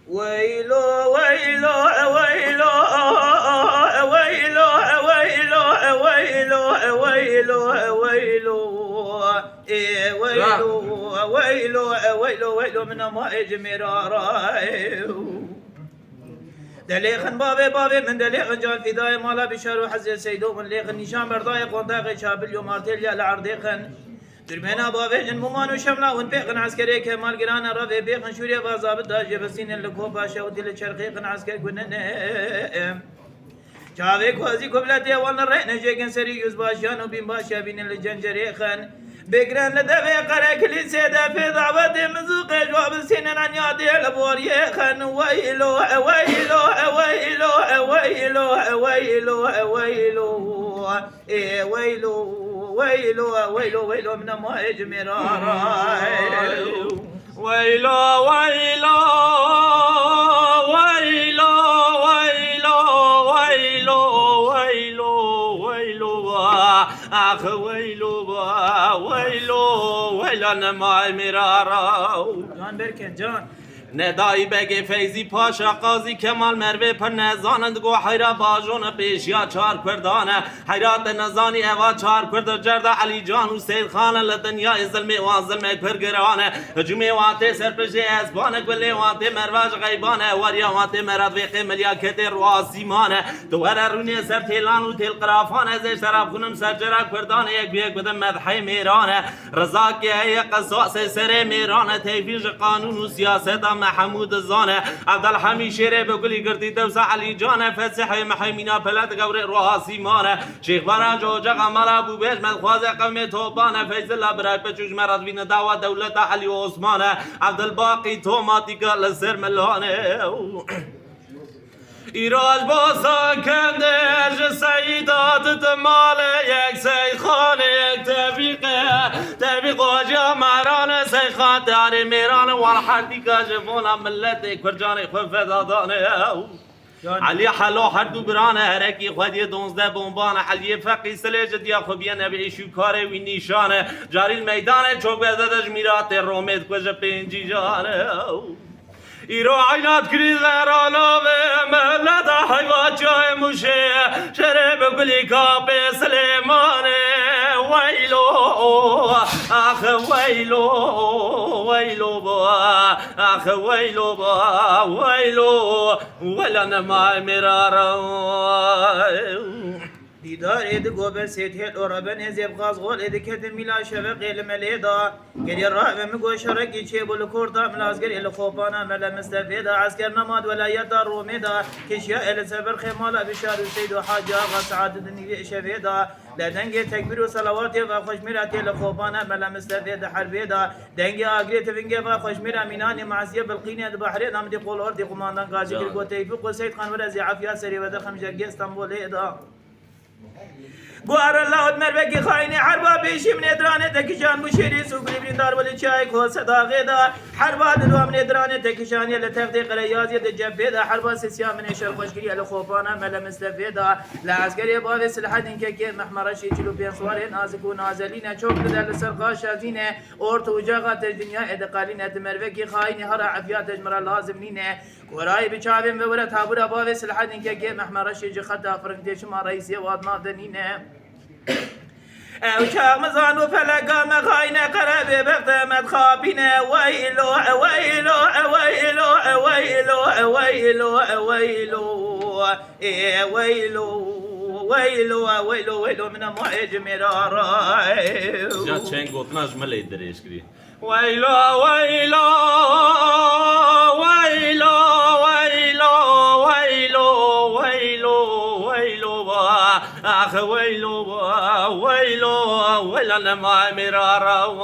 ويلو ويلو ويلو ويلو ويلو ويلو ويلو ويلو ويلو ويلو ويلو ويلو من ما اجمرارا دليخن بابي من دليخن جان فداي مالا بشار وحزي سيدو من ليخن نشان برداي قنطاق شابل يوم ارتيليا العرديخن درمنا بابي جن ممانو شملا ون بيخن عسكري كمال جرانا رافي بيخن شوريا بازابط داجي بسين اللقو باشا ودل الشرقيخن عسكري كنن جاوي كوازي كبلتي والن رأينا جيكن سري يوز باشان وبين باشا بين الجنجريخن بقران لدفع قرى كل سيدة في ضعبة مزوق جواب سنن عن يادي البور يخن ويلو ويلو ويلو ويلو ويلو ويلو ويلو ويلو ويلو ويلو من ما اجمر ويلو ويلو ويلو ويلو ويلو ويلو ويلو اخ ويلو ويلو ويلو نما مرارا جان بركن جان ندای بگه فیزی پاشا قاضی کمال مروه پر نزانند گو حیرا باجون پیشیا چار کردانه حیرات نزانی اوا چار کرد جرد علی جان و سید خان لدنیا ظلمه و ظلمه پرگرانه هجومه واته سرپشه ازبانه گله واته مرواج غیبانه وریا واته مراد ویقه ملیاکت رواسیمانه دواره رونی سر تیلان و تیل قرافانه زیش طرف کنم سرجرا کردانه یک بیک بدم مدحی میرانه رضا که ای قصاص سر میرانه تیفیج قانون و سیاست محمود زانه عبدالحمید شیره بگلی گردی دوسا علی جانه فتح محیمینا پلت گوره روحاسی مانه شیخ برا جوجه غمال ابو بیش مدخواز قوم توبانه فیض الله برای پچوش مرد بین دعوه دولت علی و عثمانه عبدالباقی توماتی گل سر ملانه ایراج باسا کندش سیدات مال یک سیخانه یک تبیق واجه مران سیخان داری میران والحدی که جفونا ملت کرجان خوف دادانه علی حلو هر دو برانه هرکی خودی 12 بمبانه علی فقی سلیج دیا خوبیه نبی شوکاره وی نیشانه جاری المیدانه چوک بزدش میرات رومید کج پینجی جانه ایرو عینات کری زرانا به ملت حیوات جای موشه شرب گلی کاپ سلیمانه ویلو آخ ویلو ویلو با آخ ویلو با ویلو ولن ما مرارا دیدار اید گوبر سیتیل و ربن ازیب غاز غول اید کدم میلا شبق الملیدا گلی راه مگو شرکی چه بول کورتا ملازگر ال خوبانا مل مستفیدا عسكر نماد ولایت رومیدا کشیا ال سبر خمالا بشار سید و حاج آقا سعادت نبی شفیدا لدنگ تکبیر و صلوات و خوشمیرات ال خوبانا مل مستفید حربیدا دنگ اگریت وینگ و خوشمیر امینان معصیه بالقینه بحرین امدی قول اردی قماندان قاضی گل توفیق و سید خان ورزی عافیت سری و دخم جگی استانبول ادا بوار الله ادمر بگی خاینی حربا بیشی من ادرانه تکشان بشیری سوگلی برین دار ولی چای کو صداقه دا حربا دلو من ادرانه تکشانی لتفدیق ریاضی دجبه دا حربا سیسیا من شر خوشگری الخوفانا مل مستفی دا لعسکری باوی سلحد اینکه که محمرشی چلو بین سواره نازک و نازلینه چوک در سرقاش ازینه اورت و جاغا تر دنیا ادقالینه ادمر بگی خاینی هر عفیات اجمرا لازم نینه کورای بچاویم و ورد تابورا باوی سلحد اینکه که محمرشی جی خطا فرنگتیش ما رئیسی وادنا دنینه او چاق مزان و فلقا مخاینه قربه بقدمت خابینه ویلو ویلو ویلو ویلو ویلو ویلو ویلو ویلو ویلو ویلو من ما اجمرارا جا چنگ گوتناش ملی دریش کری ویلو ویلو ویلو ویلو ویلو ویلو ویلو اخ ویلو ویلو ویلن ما مرارا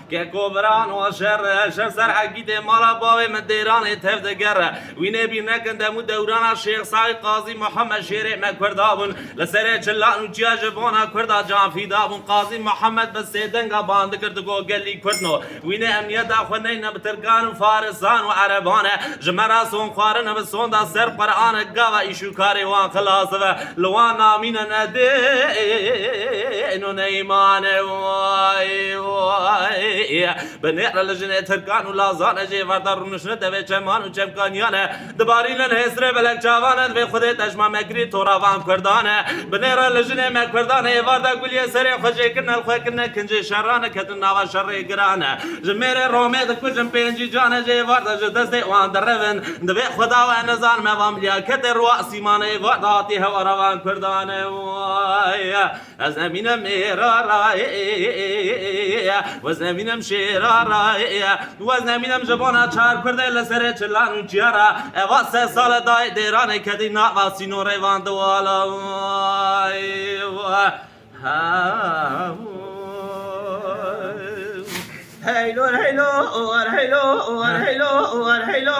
که کبران و شر سر عقید مالا باوی من دیران تفدگر وینه بی نکن دمو دوران شیخ سای قاضی محمد شیره مکردابون لسره چلان و جیا جبانا کردا جان فیدابون قاضی محمد بس سیدنگا باند کرد گو گلی کردنو وینه امنیت خونه نبترگان و فارسان و عربانه جمرا سون خوارن بسون دا سر قرآن گاوا ایشو کاری وان خلاص و لوان نامین نده اینو نیمان وای وای بنير لجنة تركان ولا زانه جي وردار ونشنه دوی چمان و چمکانیانه دباری لن هسره بلک چاوانه دوی خود تشما مکری توراوان کردانه بنير لجنة مکردانه واردا گلیه سری خوشی کنه الخوی کنه کنجی شرانه کتن نوا شری گرانه جمیر رومه دکوچم پینجی جانه جی واردا جدسته وان درون دوی خدا و نزان موام لیا کتر رواسی مانه واردا هاتی هوا روان کردانه از امینم میرا رای و زمینم شیرا رای و زمینم جبانا چار کرده لسر چلان و چیارا اوا 3 سال دای دیرانه کدی نواسی نوره وان دوالا هیلو هیلو هیلو هیلو هیلو